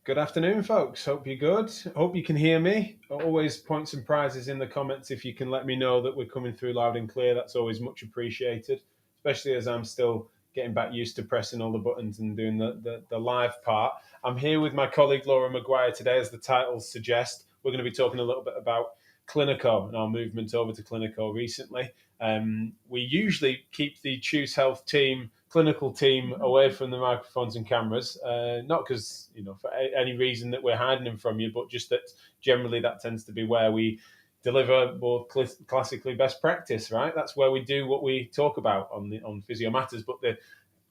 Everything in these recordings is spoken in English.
Good afternoon, folks. Hope you're good. Hope you can hear me. Always points and prizes in the comments if you can let me know that we're coming through loud and clear. That's always much appreciated, especially as I'm still getting back used to pressing all the buttons and doing the live part. I'm here with my colleague Laura Maguire today, as the title suggests. We're going to be talking a little bit about Cliniko and our movement over to Cliniko recently. We usually keep the Choose Health team, clinical team, away from the microphones and cameras, not because for any reason that we're hiding them from you, but just that generally that tends to be where we deliver more classically best practice. Right, that's where we do what we talk about on Physio Matters, but the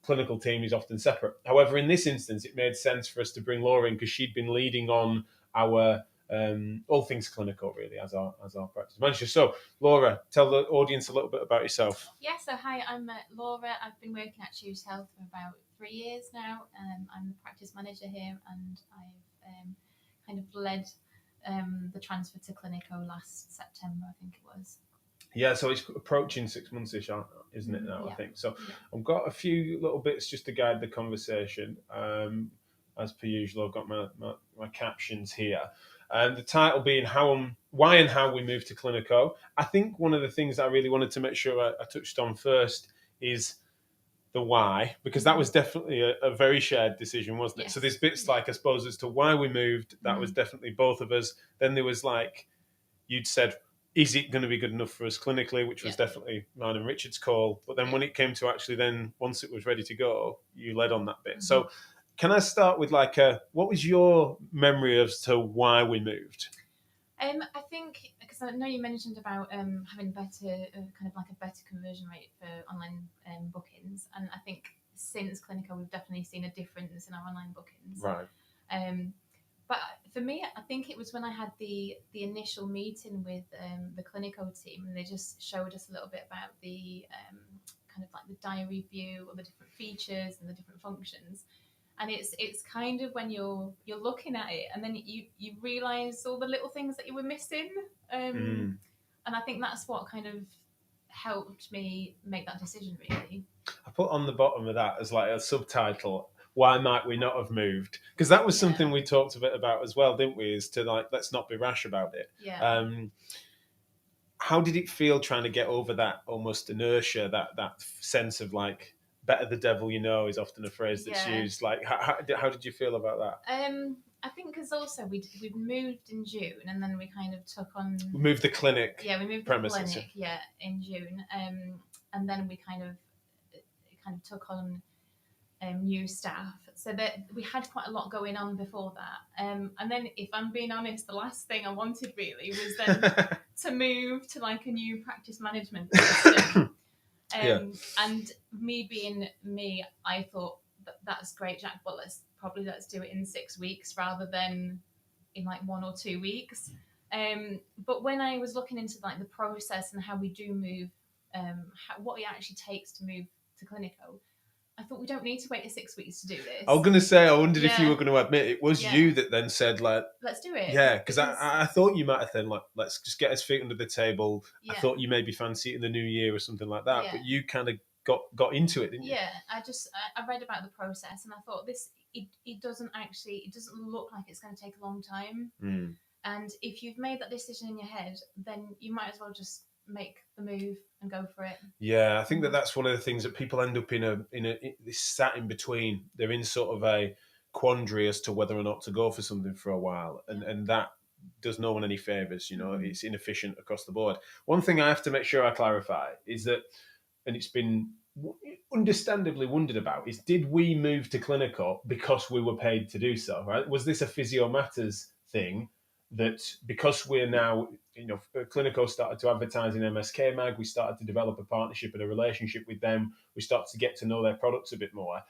clinical team is often separate. However, in this instance, it made sense for us to bring Laura in because she'd been leading on our all things clinical, really, as our practice manager. So, Laura, tell the audience a little bit about yourself. Yeah, so hi, I'm Laura. I've been working at Choose Health for about 3 years now. I'm the practice manager here, and I've kind of led the transfer to Cliniko last September, I think it was. Yeah, so it's approaching 6 months-ish, isn't it now, Yeah. I think. So Yeah. I've got a few little bits just to guide the conversation. As per usual, I've got my captions here. The title being why and how we moved to Cliniko. I think one of the things I really wanted to make sure I touched on first is the why, because that was definitely a very shared decision, wasn't it? Yes. So there's bits like, I suppose, as to why we moved, that was definitely both of us. Then there was like, you'd said, is it going to be good enough for us clinically, which was definitely mine and Richard's call. But then when it came to actually then, once it was ready to go, you led on that bit. So can I start with what was your memory as to why we moved? I think, because I know you mentioned about having better, kind of like a better conversion rate for online bookings, and I think since Cliniko we've definitely seen a difference in our online bookings. Right. But for me, I think it was when I had the initial meeting with the Cliniko team, and they just showed us a little bit about the kind of like the diary view, or the different features and the different functions. And it's kind of when you're looking at it, and then you realise all the little things that you were missing. And I think that's what kind of helped me make that decision, really. I put on the bottom of that as like a subtitle, why might we not have moved? Because that was something we talked a bit about as well, didn't we? Is to let's not be rash about it. Yeah. How did it feel trying to get over that almost inertia, that sense of better the devil you know is often a phrase that's used. How did you feel about that? I think because also we'd moved in June, and then we kind of took on. We moved the clinic. Yeah, we moved premises. The clinic. Yeah, in June, and then we kind of took on new staff, so that we had quite a lot going on before that. And then, if I'm being honest, the last thing I wanted really was then to move to like a new practice management system. And me being me, I thought that's great, Jack, but let's do it in 6 weeks rather than in like 1 or 2 weeks. But when I was looking into like the process and how we do move, what it actually takes to move to Cliniko, I thought we don't need to wait 6 weeks to do this. I was going to say, I wondered if you were going to admit it was you that then said let's do it. Yeah, because I thought you might have said let's just get his feet under the table. I thought you maybe fancy it in the new year or something like that, but you kind of got into it, didn't you? Yeah, I read about the process, and I thought it doesn't look like it's going to take a long time. And if you've made that decision in your head, then you might as well just make the move and go for it. Yeah, I think that's one of the things that people end up in this sat in between. They're in sort of a quandary as to whether or not to go for something for a while, and that does no one any favors. It's inefficient across the board. One thing I have to make sure I clarify is that, and it's been understandably wondered about, is did we move to Cliniko because we were paid to do so? Right? Was this a Physio Matters thing? That because we're now, Cliniko started to advertise in MSK Mag, we started to develop a partnership and a relationship with them, we started to get to know their products a bit more.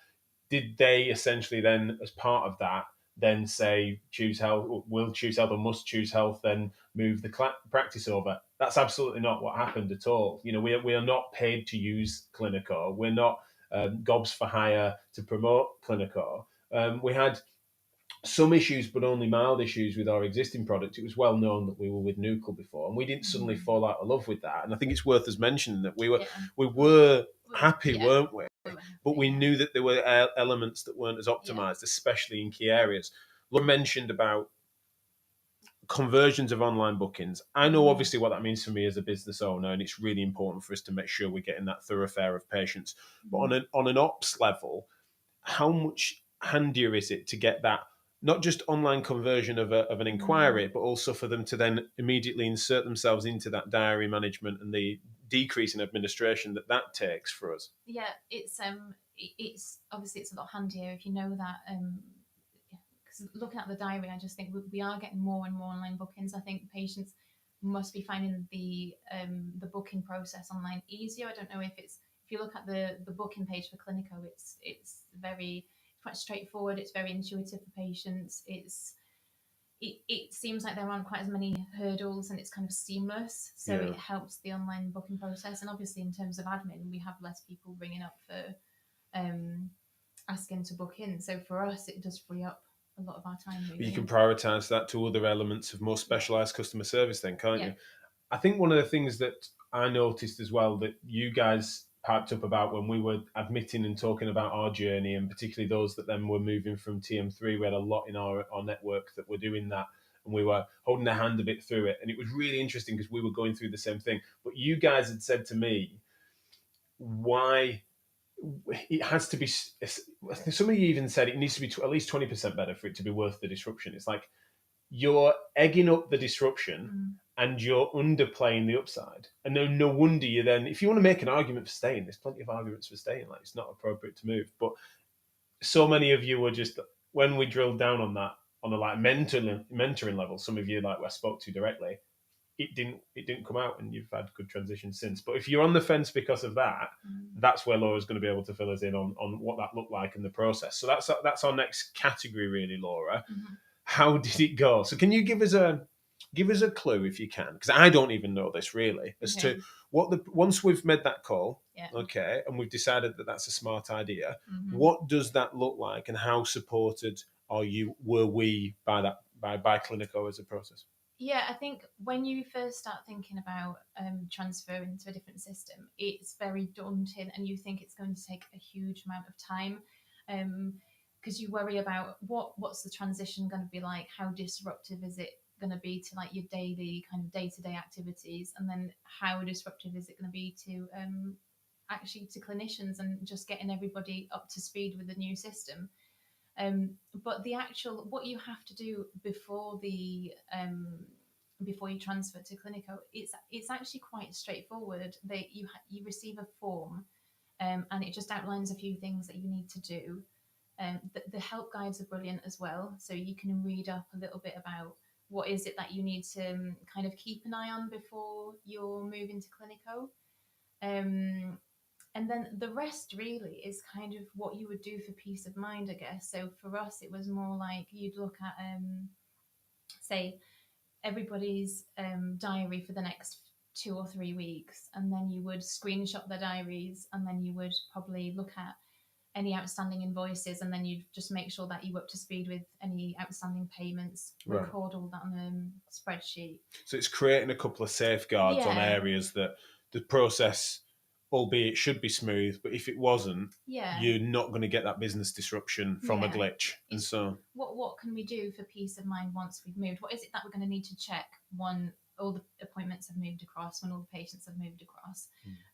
Did they essentially then, as part of that, then say Choose Health, will Choose Health or must Choose Health then move the practice over? That's absolutely not what happened at all. We are not paid to use Cliniko. We're not gobs for hire to promote Cliniko. We had some issues, but only mild issues with our existing product. It was well known that we were with Nucal before, and we didn't suddenly fall out of love with that. And I think it's worth us mentioning that we were happy, weren't we? We were happy, But we knew that there were elements that weren't as optimized, especially in key areas. Laura mentioned about conversions of online bookings. I know obviously what that means for me as a business owner, and it's really important for us to make sure we're getting that thoroughfare of patients. But on an ops level, how much handier is it to get that not just online conversion of an inquiry, but also for them to then immediately insert themselves into that diary management and the decrease in administration that takes for us? Yeah, it's obviously it's a lot handier if you know that. Because looking at the diary, I just think we are getting more and more online bookings. I think patients must be finding the booking process online easier. I don't know if it's if you look at the booking page for Cliniko, it's very quite straightforward. It's very intuitive for patients. It seems like there aren't quite as many hurdles and it's kind of seamless. So it helps the online booking process. And obviously, in terms of admin, we have less people ringing up for asking to book in. So for us, it does free up a lot of our time. Really. You can prioritize that to other elements of more specialized customer service, then, can't you? I think one of the things that I noticed as well that you guys piped up about when we were admitting and talking about our journey, and particularly those that then were moving from TM3, we had a lot in our network that were doing that, and we were holding their hand a bit through it. And it was really interesting because we were going through the same thing. But you guys had said to me, why it has to be, some of you even said it needs to be at least 20% better for it to be worth the disruption. It's like you're egging up the disruption and you're underplaying the upside. And no wonder you then, if you want to make an argument for staying, there's plenty of arguments for staying. Like, it's not appropriate to move. But so many of you were just, when we drilled down on that, on a like mentoring level, some of you like I spoke to directly, it didn't come out, and you've had good transitions since. But if you're on the fence because of that, that's where Laura's going to be able to fill us in on what that looked like in the process. So that's our next category, really, Laura. How did it go? So can you give us a clue if you can, because I don't even know this really, as to what once we've made that call, okay, and we've decided that that's a smart idea, what does that look like, and how supported were we by Cliniko as a process? Yeah, I think when you first start thinking about transferring to a different system, it's very daunting, and you think it's going to take a huge amount of time, because you worry about what's the transition going to be like, how disruptive is it going to be to like your daily kind of day-to-day activities, and then how disruptive is it going to be to actually to clinicians and just getting everybody up to speed with the new system. But the actual what you have to do before you transfer to Cliniko, it's actually quite straightforward. You receive a form, and it just outlines a few things that you need to do. The help guides are brilliant as well, so you can read up a little bit about what is it that you need to kind of keep an eye on before you're moving to Cliniko. And then the rest really is kind of what you would do for peace of mind, I guess. So for us, it was more like you'd look at, say, everybody's diary for the next 2 or 3 weeks, and then you would screenshot their diaries, and then you would probably look at any outstanding invoices, and then you'd just make sure that you're up to speed with any outstanding payments, record all that on a spreadsheet. So it's creating a couple of safeguards on areas that the process, albeit should be smooth, but if it wasn't, you're not going to get that business disruption from a glitch. And so what can we do for peace of mind once we've moved? What is it that we're going to need to check when all the appointments have moved across, when all the patients have moved across?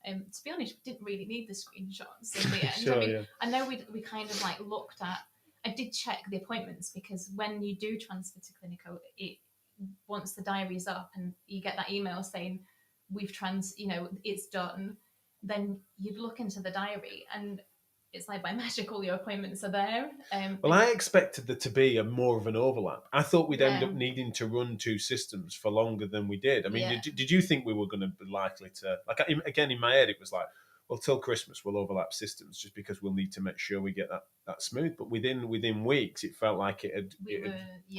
To be honest, we didn't really need the screenshots in the end. I know we kind of like looked at, I did check the appointments, because when you do transfer to Cliniko, once the diary's up and you get that email saying we've it's done, then you'd look into the diary and it's like by magic all your appointments are there. Well, I expected there to be more of an overlap. I thought we'd end up needing to run 2 systems for longer than we did. I mean, did you think we were going to be likely to, like, again, in my head, it was like, well, till Christmas we'll overlap systems just because we'll need to make sure we get that smooth. But within weeks, it felt like it had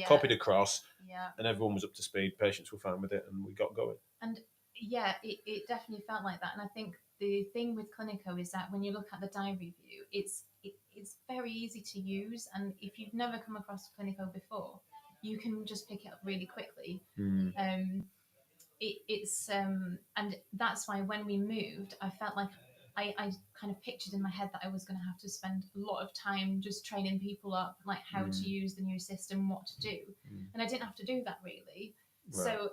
copied across, and everyone was up to speed. Patients were fine with it, and we got going. And yeah, it definitely felt like that. And I think the thing with Cliniko is that when you look at the diary view, it's very easy to use. And if you've never come across Cliniko before, you can just pick it up really quickly. Mm. It's and that's why when we moved, I felt like I kind of pictured in my head that I was going to have to spend a lot of time just training people up, like how to use the new system, what to do, and I didn't have to do that really. Right. So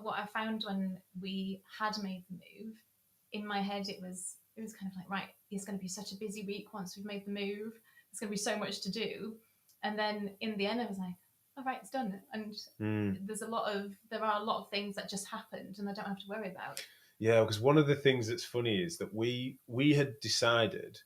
what I found when we had made the move, in my head it was kind of like, right, it's going to be such a busy week once we've made the move. There's going to be so much to do, and then in the end I was like, all right, it's done, and there are a lot of things that just happened, and I don't have to worry about. Yeah, because one of the things that's funny is that we had decided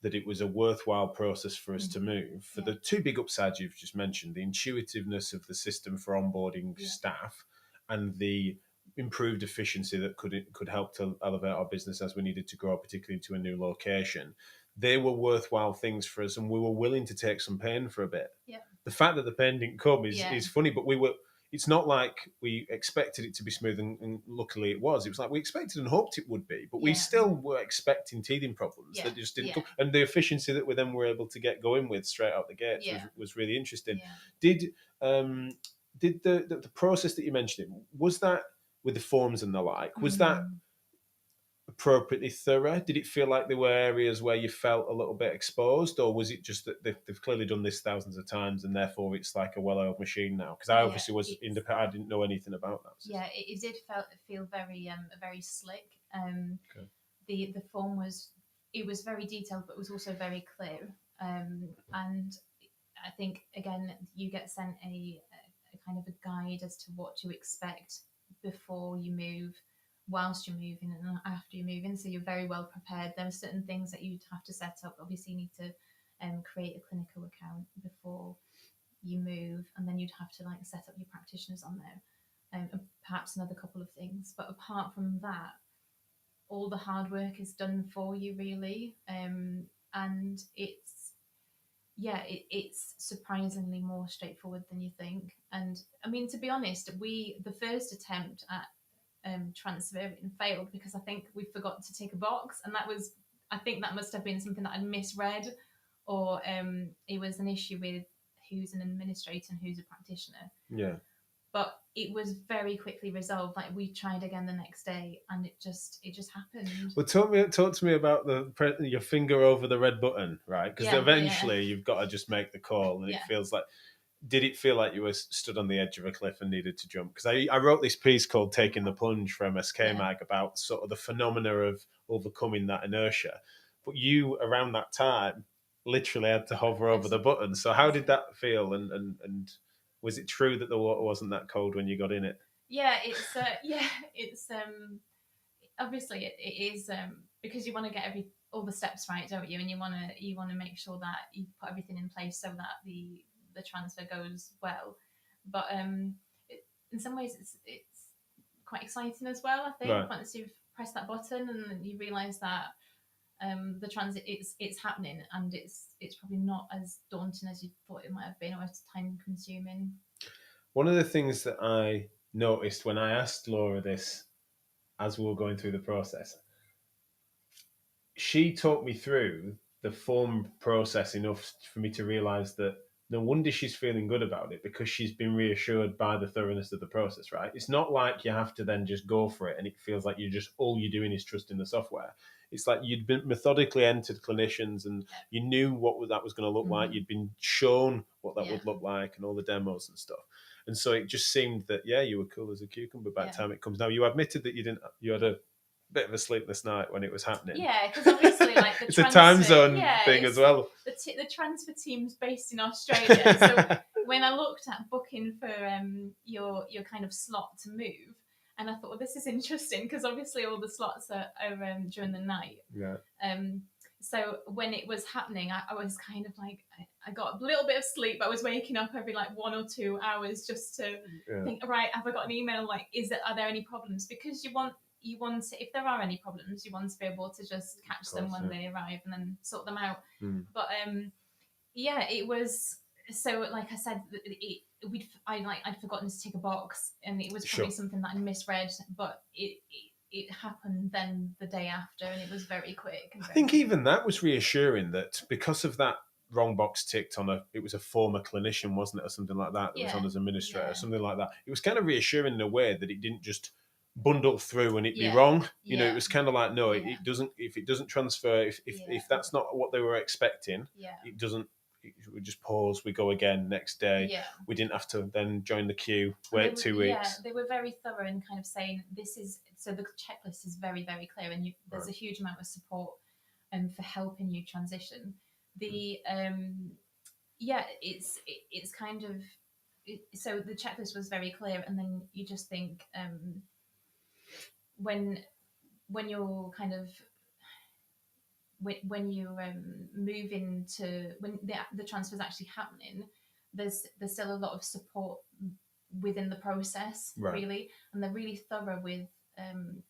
that it was a worthwhile process for us to move for the two big upsides you've just mentioned: the intuitiveness of the system for onboarding staff, and the improved efficiency that could help to elevate our business as we needed to grow, particularly into a new location. They were worthwhile things for us, and we were willing to take some pain for a bit. Yeah. The fact that the pain didn't come is funny, but we were. It's not like we expected it to be smooth, and luckily it was. It was like we expected and hoped it would be, but we still were expecting teething problems that just didn't come. And the efficiency that we then were able to get going with straight out the gates was really interesting. Did the process that you mentioned, was that with the forms and the like, was that appropriately thorough? Did it feel like there were areas where you felt a little bit exposed, or was it just that they've clearly done this thousands of times and therefore it's like a well-oiled machine now? Because I obviously was independent, I didn't know anything about that system. Yeah, it did feel very slick. The form was very detailed, but it was also very clear. And I think again you get sent a kind of a guide as to what to expect before you move, whilst you're moving, and after you're moving, so you're very well prepared. There are certain things that you'd have to set up. Obviously you need to create a Cliniko account before you move, and then you'd have to like set up your practitioners on there, and perhaps another couple of things. But apart from that, all the hard work is done for you really, and it's surprisingly more straightforward than you think. And I mean, to be honest, the first attempt at transferring failed because I think we forgot to tick a box, and I think that must have been something that I'd misread, or it was an issue with who's an administrator and who's a practitioner. Yeah. But it was very quickly resolved. Like we tried again the next day, and it just happened. Well, talk to me about your finger over the red button, right? Because eventually you've got to just make the call, and it feels like. Did it feel like you were stood on the edge of a cliff and needed to jump? Because I wrote this piece called "Taking the Plunge" for MSK Mag about sort of the phenomena of overcoming that inertia. But you, around that time, literally had to hover over the button. So how did that feel? And was it true that the water wasn't that cold when you got in it? Yeah, it's obviously it is because you want to get all the steps right, don't you? And you want to make sure that you put everything in place so that the transfer goes well. But in some ways it's quite exciting as well. I think once you've pressed that button and you realise that the transit it's happening, and it's probably not as daunting as you thought it might have been, or as time consuming. One of the things that I noticed when I asked Laura this as we were going through the process, she talked me through the form process enough for me to realise that no wonder she's feeling good about it, because she's been reassured by the thoroughness of the process, right? It's not like you have to then just go for it and it feels like all you're doing is trusting the software. It's like you'd been methodically entered clinicians and you knew what that was going to look like. You'd been shown what that would look like and all the demos and stuff. And so it just seemed that, you were cool as a cucumber by the time it comes. Now, you admitted that you had a bit of a sleepless night when it was happening. Yeah, because obviously, like it's a time zone thing as well. The transfer team's based in Australia, so when I looked at booking for your kind of slot to move, and I thought, well, this is interesting because obviously all the slots are during the night. Yeah. So when it was happening, I was kind of like, I got a little bit of sleep, but I was waking up every like 1 or 2 hours just to think, right, have I got an email? Like, are there any problems? Because you want to, if there are any problems, you want to be able to just catch them when they arrive and then sort them out. But it was, so like I said, I'd forgotten to tick a box, and it was probably Sure. something that I misread, but it happened then the day after, and it was very quick. And I very think even that was reassuring that because of that wrong box ticked on it was a former clinician, wasn't it, or something like that was yeah, on as administrator, yeah, something like that. It was kind of reassuring in a way that it didn't just bundle through and it be yeah, wrong. You know, yeah, it was kind of like, no, yeah, it doesn't. If it doesn't transfer, yeah, if that's not what they were expecting, yeah, it doesn't. We just pause. We go again next day. yeah. We didn't have to then join the queue, And wait 2 weeks. they were very thorough in kind of saying this is so the checklist is very very clear, and there's a huge amount of support for helping you transition. The yeah, it's kind of so the checklist was very clear, and then you just think when you're kind of when you move into when the transfer is actually happening, there's still a lot of support within the process, Right. really, and they're really thorough with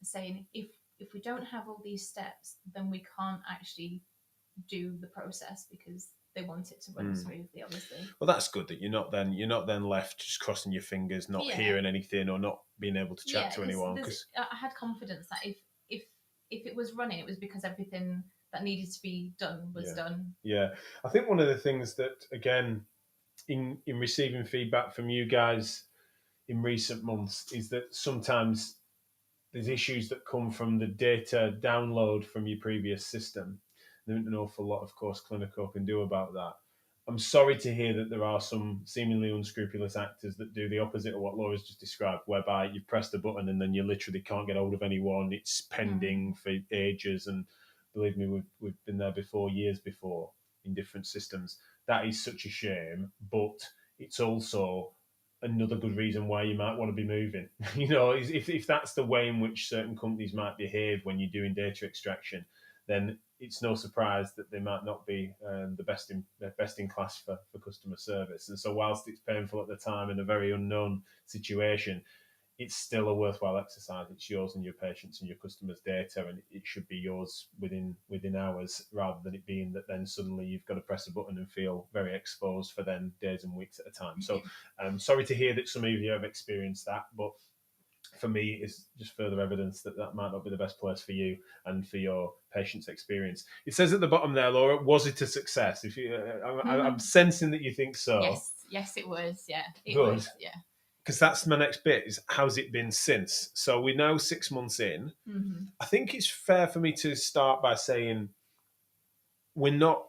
saying if we don't have all these steps, then we can't actually do the process because they want it to run smoothly, obviously. Well, that's good that you're not then left just crossing your fingers, not hearing anything or not being able to chat to anyone. Because I had confidence that if it was running, it was because everything that needed to be done was done. Yeah, I think one of the things that again in receiving feedback from you guys in recent months is that sometimes there's issues that come from the data download from your previous system. There isn't an awful lot, of course, Cliniko can do about that. I'm sorry to hear that there are some seemingly unscrupulous actors that do the opposite of what Laura's just described, whereby you've pressed a button and then you literally can't get hold of anyone. It's pending for ages. And believe me, we've been there before, years before, in different systems. That is such a shame, but it's also another good reason why you might want to be moving. You know, if that's the way in which certain companies might behave when you're doing data extraction, then it's no surprise that they might not be the best in class for customer service. And so, whilst it's painful at the time in a very unknown situation, it's still a worthwhile exercise. It's yours and your patients and your customers' data, and it should be yours within hours, rather than it being that then suddenly you've got to press a button and feel very exposed for then days and weeks at a time. So I'm sorry to hear that some of you have experienced that, but for me, it's just further evidence that that might not be the best place for you and for your patient's experience. It says at the bottom there, Laura, was it a success? If you, I'm sensing that you think so. Yes, it was. Yeah, it Good. was. Yeah. Because that's my next bit is how's it been since? So we're now 6 months in. Mm-hmm. I think it's fair for me to start by saying we want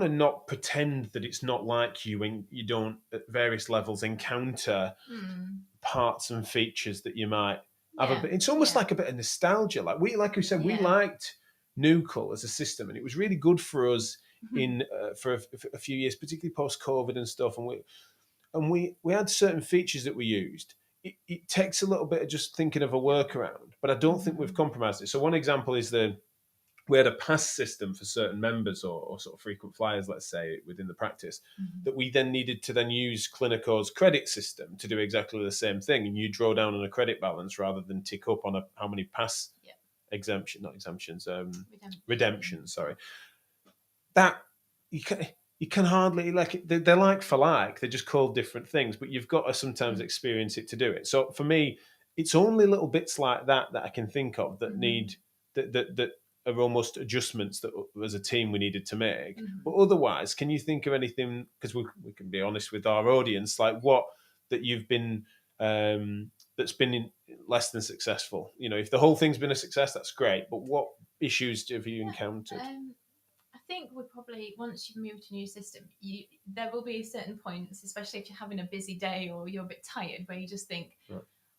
to not pretend that it's not like you when you don't at various levels encounter parts and features that you might have a bit. It's almost like a bit of nostalgia. Like we said, we liked Nucal as a system, and it was really good for us in for a few years, particularly post COVID and stuff. And we had certain features that we used. It takes a little bit of just thinking of a workaround, but I don't think we've compromised it. So one example is we had a pass system for certain members or sort of frequent flyers, let's say, within the practice, that we then needed to then use Cliniko's credit system to do exactly the same thing. And you draw down on a credit balance rather than tick up on how many pass redemptions, sorry. That you can hardly they're like for like, they're just called different things, but you've got to sometimes experience it to do it. So for me, it's only little bits like that I can think of that need that are almost adjustments that as a team we needed to make. But otherwise, can you think of anything, because we can be honest with our audience, like what that you've been that's been less than successful? You know, if the whole thing's been a success, that's great, but what issues have you encountered? I think we're probably, once you've moved to a new system, there will be certain points, especially if you're having a busy day or you're a bit tired, where you just think,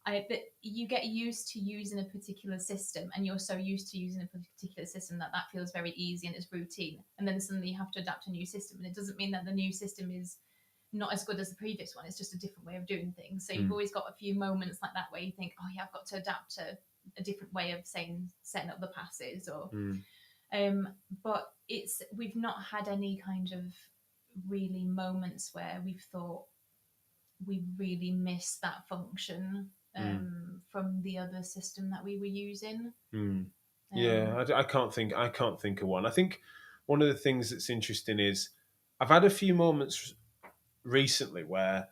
that you get used to using a particular system, and you're so used to using a particular system that feels very easy and it's routine. And then suddenly you have to adapt to a new system, and it doesn't mean that the new system is not as good as the previous one. It's just a different way of doing things. So you've always got a few moments like that where you think, oh yeah, I've got to adapt to a different way of setting up the passes or. But we've not had any kind of really moments where we've thought we really missed that function from the other system that we were using. I can't think of one. I think one of the things that's interesting is I've had a few moments recently where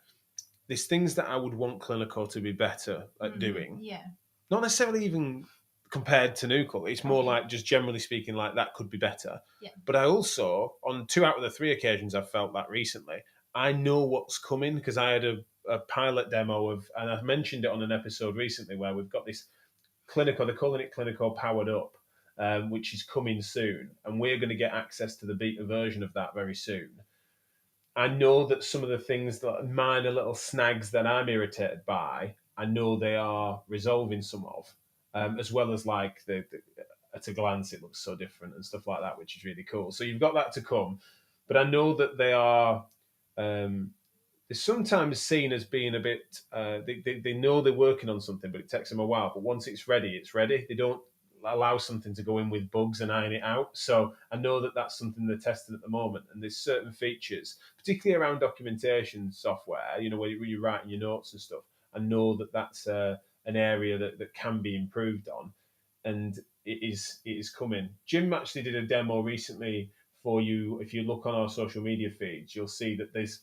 there's things that I would want Cliniko to be better at doing. Yeah. Not necessarily even compared to Nucal. It's more Okay. like just generally speaking, like that could be better. Yeah. But I also, on 2 out of the 3 occasions I've felt that recently, I know what's coming because I had a pilot demo of, and I've mentioned it on an episode recently where we've got this Cliniko, they're calling it Cliniko Powered Up, which is coming soon. And we're going to get access to the beta version of that very soon. I know that some of the things that minor little snags that I'm irritated by, I know they are resolving some of, as well as like the at a glance it looks so different and stuff like that, which is really cool. So you've got that to come, but I know that they are. They're sometimes seen as being a bit. They know they're working on something, but it takes them a while. But once it's ready, it's ready. They don't allow something to go in with bugs and iron it out. So I know that that's something they're testing at the moment. And there's certain features, particularly around documentation software, where you're writing your notes and stuff. I know that that's an area that can be improved on, and it is coming. Jim actually did a demo recently for you. If you look on our social media feeds, you'll see that there's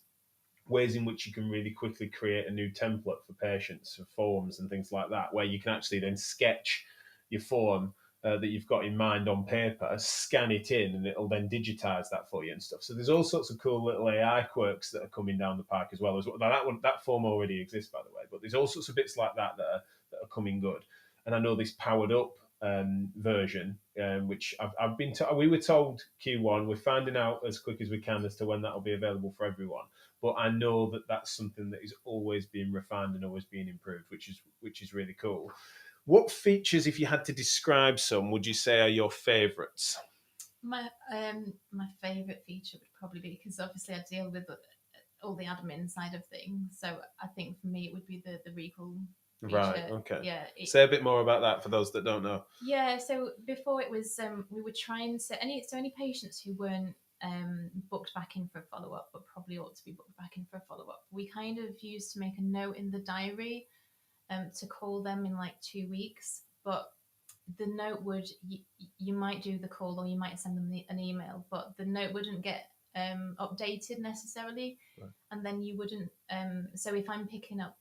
ways in which you can really quickly create a new template for patients, for forms and things like that, where you can actually then sketch your form that you've got in mind on paper, scan it in, and it'll then digitize that for you and stuff. So there's all sorts of cool little AI quirks that are coming down the pike as well. That form already exists, by the way, but there's all sorts of bits like that are coming good. And I know this powered up version, which I've been we were told Q1. We're finding out as quick as we can as to when that will be available for everyone. But I know that that's something that is always being refined and always being improved, which is really cool. What features, if you had to describe some, would you say are your favourites? My favourite feature would probably be, because obviously I deal with all the admin side of things. So I think for me it would be the recall feature. Right. Okay. Yeah. Say a bit more about that for those that don't know. Yeah. So before it was, we were trying to any patients who weren't booked back in for a follow up, but probably ought to be booked back in for a follow up. We kind of used to make a note in the diary to call them in like 2 weeks, but the note would you might do the call or you might send them an email, but the note wouldn't get updated necessarily, Right. and then you wouldn't. So if I'm picking up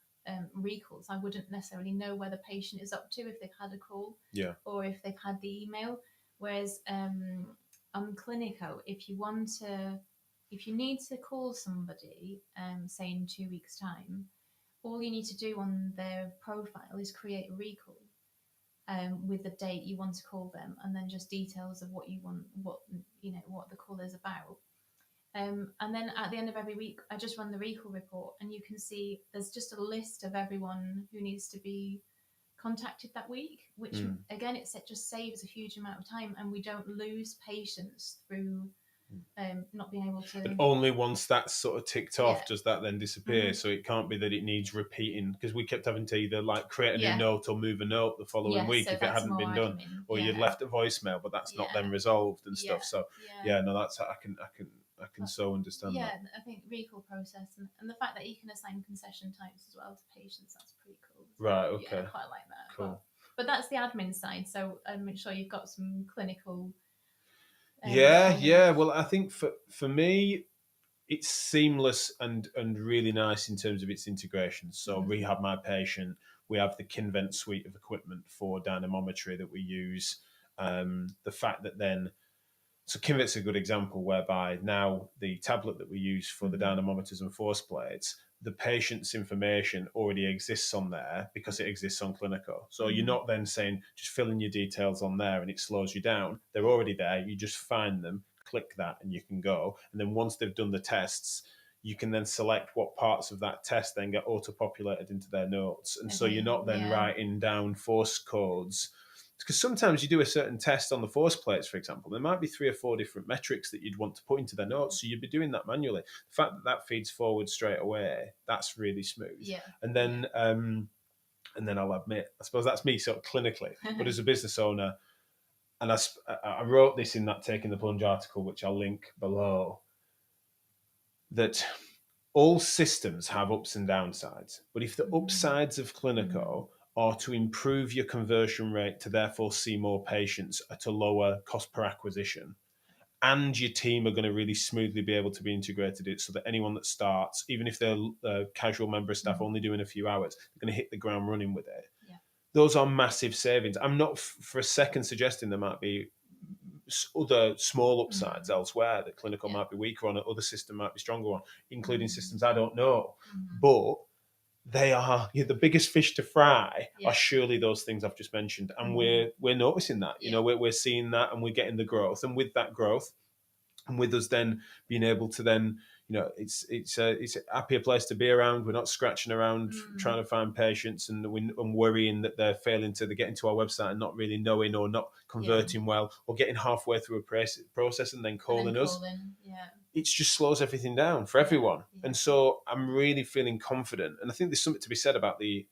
recalls, I wouldn't necessarily know where the patient is up to if they've had a call, Yeah. or if they've had the email. Whereas on Cliniko, if you need to call somebody, say in 2 weeks' time, all you need to do on their profile is create a recall with the date you want to call them, and then just details of what you want, what the call is about. And then at the end of every week, I just run the recall report, and you can see there's just a list of everyone who needs to be contacted that week, which again, it just saves a huge amount of time, and we don't lose patients through not being able to. And only once that's sort of ticked off Yeah. does that then disappear. So it can't be that it needs repeating, because we kept having to either like create a new note or move a note the following week so if it hadn't been done, or you'd left a voicemail but that's not then resolved and stuff. So that's I can so understand that. I think recall process and the fact that you can assign concession types as well to patients, that's pretty cool. Right. Okay. Yeah, I quite like that. Cool. But that's the admin side. So I'm sure you've got some clinical. Yeah. Well, I think for me, it's seamless and really nice in terms of its integration. So Rehab My Patient, we have the Kinvent suite of equipment for dynamometry that we use. The fact that then, so Kinvent's a good example whereby now the tablet that we use for the dynamometers and force plates, the patient's information already exists on there because it exists on Cliniko. So you're not then saying just fill in your details on there and it slows you down. They're already there. You just find them, click that, and you can go. And then once they've done the tests, you can then select what parts of that test then get auto-populated into their notes. And so you're not then writing down force codes. Because sometimes you do a certain test on the force plates, for example, there might be 3 or 4 different metrics that you'd want to put into their notes. So you'd be doing that manually. The fact that feeds forward straight away, that's really smooth. Yeah. And then I'll admit, I suppose that's me sort of clinically, but as a business owner, and I wrote this in that Taking the Plunge article, which I'll link below, that all systems have ups and downsides. But if the upsides of Cliniko are to improve your conversion rate to therefore see more patients at a lower cost per acquisition, and your team are going to really smoothly be able to be integrated it so that anyone that starts, even if they're a casual member of staff only doing a few hours, they're going to hit the ground running with it. Yeah. Those are massive savings. I'm not for a second suggesting there might be other small upsides elsewhere that Cliniko might be weaker on, other system might be stronger on, including systems I don't know. But they are the biggest fish to fry are surely those things I've just mentioned, and we're noticing that. You know, we're seeing that, and we're getting the growth, and with that growth, and with us then being able to then, you know, it's a happier place to be around. We're not scratching around trying to find patients and worrying that they're failing to get into our website and not really knowing or not converting well or getting halfway through a process and then calling us. It just slows everything down for everyone. And so I'm really feeling confident. And I think there's something to be said about the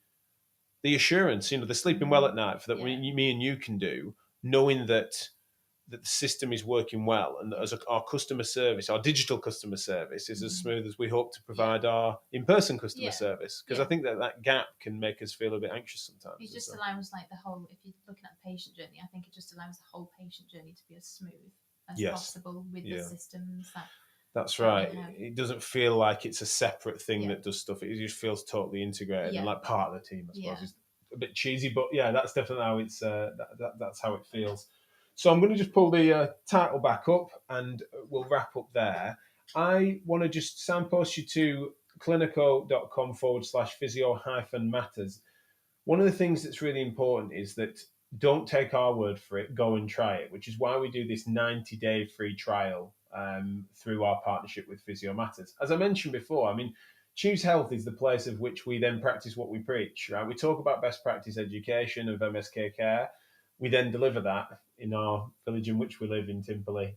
assurance, you know, the sleeping well at night for that me and you can do, knowing that the system is working well and that as our customer service, our digital customer service is as smooth as we hope to provide our in-person customer service. Because I think that gap can make us feel a bit anxious sometimes. It just allows like the whole, if you're looking at the patient journey, I think it just allows the whole patient journey to be as smooth as possible with the systems that's right. It doesn't feel like it's a separate thing that does stuff. It just feels totally integrated and like part of the team, I suppose. It's a bit cheesy, but that's definitely how it's that's how it feels. So I'm going to just pull the title back up and we'll wrap up there. I want to just signpost you to cliniko.com/physio-matters. One of the things that's really important is that don't take our word for it, go and try it, which is why we do this 90-day free trial through our partnership with Physio Matters. As I mentioned before, I mean, Choose Health is the place of which we then practice what we preach, right? We talk about best practice education of MSK care. We then deliver that in our village in which we live in Timperley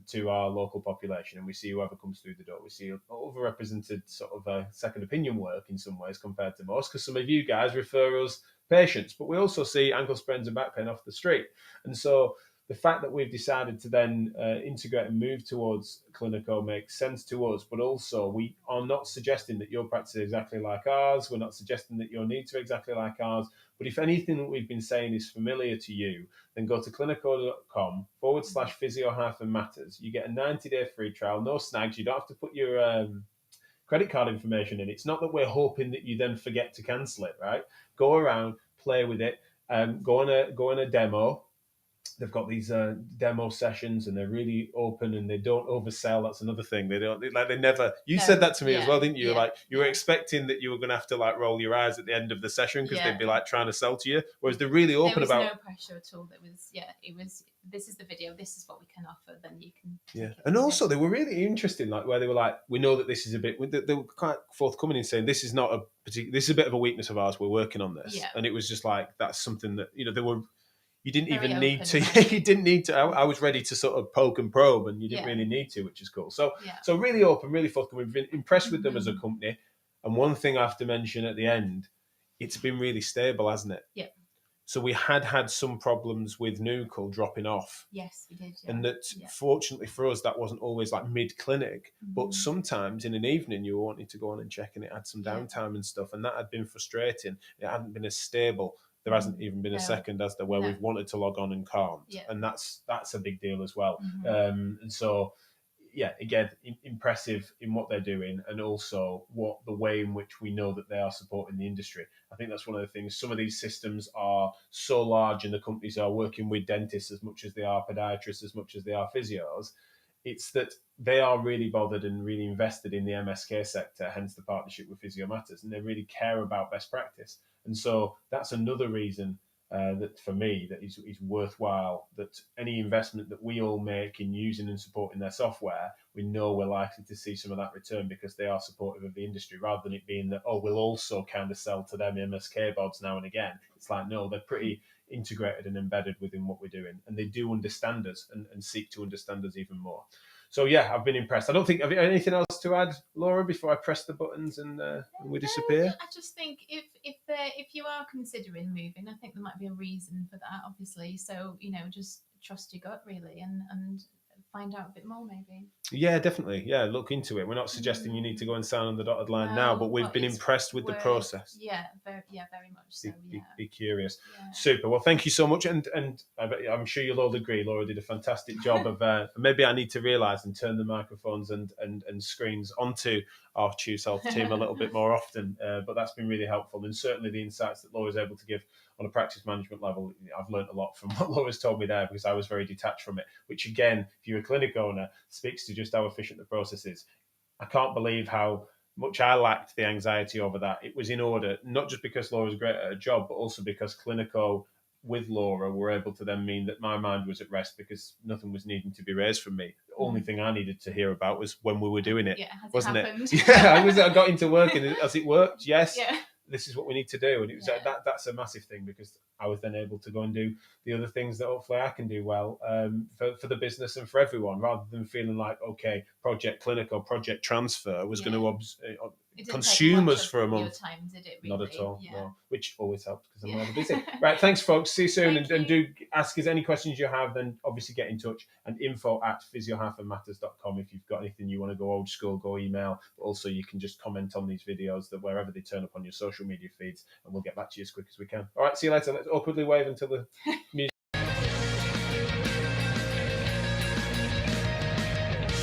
to our local population, and we see whoever comes through the door. We see overrepresented sort of second opinion work in some ways compared to most, because some of you guys refer us patients, but we also see ankle sprains and back pain off the street. And so the fact that we've decided to then integrate and move towards Cliniko makes sense to us, but also we are not suggesting that your practice is exactly like ours. We're not suggesting that your needs are exactly like ours. But if anything that we've been saying is familiar to you, then go to cliniko.com/physio-matters. You get a 90-day free trial, no snags. You don't have to put your credit card information in. It's not that we're hoping that you then forget to cancel it, right? Go around, play with it, go on a demo. They've got these demo sessions and they're really open and they don't oversell. That's another thing. They never. You said that to me as well, didn't you? Like you were expecting that you were going to have to like roll your eyes at the end of the session because they'd be like trying to sell to you. Whereas they're really open about. There was no pressure at all. It was. This is the video. This is what we can offer. Then you can. And also they were really interesting. Like where they were like, we know that this is a bit. They were quite forthcoming in saying this is not a particular. This is a bit of a weakness of ours. We're working on this. And it was just like that's something that they were. You didn't even need to. You didn't need to. I was ready to sort of poke and probe, and you didn't really need to, which is cool. So really open, really forthcoming. We've been impressed with them as a company. And one thing I have to mention at the end, it's been really stable, hasn't it? Yeah. So we had some problems with Nucal dropping off. Yes, we did. And that fortunately for us, that wasn't always like mid-clinic. But sometimes in an evening, you were wanting to go on and check, and it had some downtime and stuff, and that had been frustrating. It hadn't been as stable. There hasn't even been a second as there where we've wanted to log on and can't, and that's a big deal as well. And so, again, impressive in what they're doing, and also the way in which we know that they are supporting the industry. I think that's one of the things. Some of these systems are so large, and the companies are working with dentists as much as they are podiatrists, as much as they are physios. It's that they are really bothered and really invested in the MSK sector, hence the partnership with Physio Matters, and they really care about best practice. And so that's another reason that for me that is worthwhile, that any investment that we all make in using and supporting their software, we know we're likely to see some of that return because they are supportive of the industry, rather than it being that, we'll also kind of sell to them MSK bods now and again. It's like, no, they're pretty integrated and embedded within what we're doing, and they do understand us and seek to understand us even more. So I've been impressed. I don't think. Have you anything else to add, Laura, before I press the buttons and we disappear? I just think if you are considering moving, I think there might be a reason for that, obviously. So just trust your gut really, and find out a bit more, maybe. Yeah, definitely. Yeah, look into it. We're not suggesting you need to go and sign on the dotted line now, but we've been impressed with the process. Yeah, very much so. Be curious. Yeah. Super. Well, thank you so much, and I'm sure you'll all agree, Laura did a fantastic job of. Maybe I need to realise and turn the microphones and screens onto our Choose Health team a little bit more often. But that's been really helpful, and certainly the insights that Laura's able to give on a practice management level, I've learned a lot from what Laura's told me there, because I was very detached from it, which again, if you're a clinic owner, speaks to just how efficient the process is. I can't believe how much I lacked the anxiety over that. It was in order, not just because Laura's great at her job, but also because Cliniko with Laura were able to then mean that my mind was at rest, because nothing was needing to be raised from me. The only thing I needed to hear about was when we were doing it, wasn't it? Yeah, I got into work, and has it worked? Yes. Yeah. This is what we need to do, and it was that's a massive thing, because I was then able to go and do the other things that hopefully I can do well for the business and for everyone, rather than feeling like, okay, project clinic or project transfer was going to consume us for a month. Your time, did it really? Not at all, no. Which always helps, because I'm rather busy. Right, thanks folks, see you soon, and do ask us any questions you have, then obviously get in touch, and info@physio-matters.com if you've got anything you want to go old school, go email, but also you can just comment on these videos that wherever they turn up on your social media feeds, and we'll get back to you as quick as we can. All right, see you later. Let's awkwardly wave until the music